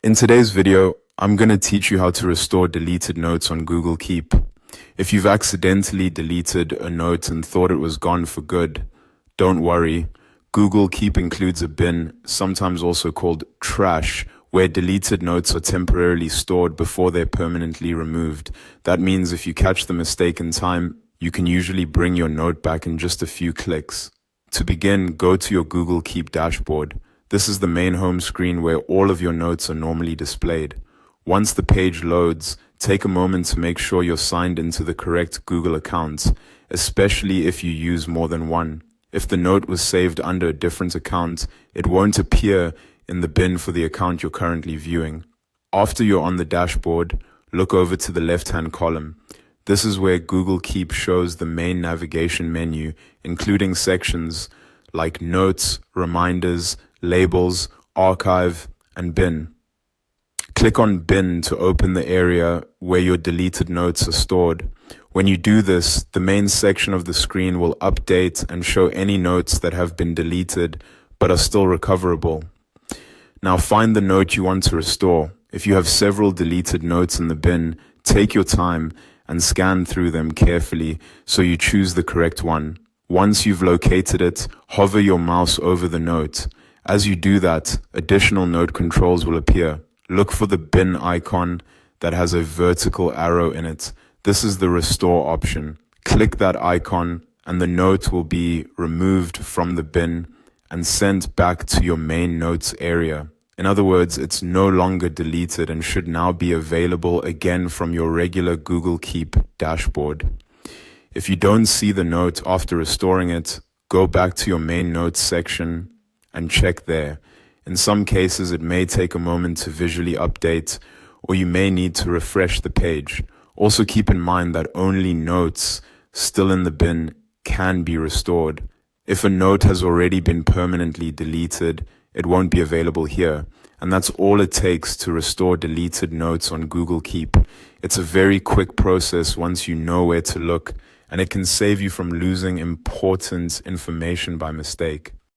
In today's video, I'm going to teach you how to restore deleted notes on Google Keep. If you've accidentally deleted a note and thought it was gone for good, don't worry. Google Keep includes a bin, sometimes also called trash, where deleted notes are temporarily stored before they're permanently removed. That means if you catch the mistake in time, you can usually bring your note back in just a few clicks. To begin, go to your Google Keep dashboard. This is the main home screen where all of your notes are normally displayed. Once the page loads, take a moment to make sure you're signed into the correct Google account, especially if you use more than one. If the note was saved under a different account, it won't appear in the bin for the account you're currently viewing. After you're on the dashboard, look over to the left-hand column. This is where Google Keep shows the main navigation menu, including sections like Notes, Reminders, Labels, Archive, and Bin. Click on Bin to open the area where your deleted notes are stored. When you do this, the main section of the screen will update and show any notes that have been deleted but are still recoverable. Now find the note you want to restore. If you have several deleted notes in the bin, take your time and scan through them carefully so you choose the correct one. Once you've located it, hover your mouse over the note. As you do that, additional note controls will appear. Look for the bin icon that has a vertical arrow in it. This is the restore option. Click that icon and the note will be removed from the bin and sent back to your main notes area. In other words, it's no longer deleted and should now be available again from your regular Google Keep dashboard. If you don't see the note after restoring it, go back to your main notes section and check there. In some cases, it may take a moment to visually update, or you may need to refresh the page. Also keep in mind that only notes still in the bin can be restored. If a note has already been permanently deleted, it won't be available here. And that's all it takes to restore deleted notes on Google Keep. It's a very quick process once you know where to look, and it can save you from losing important information by mistake.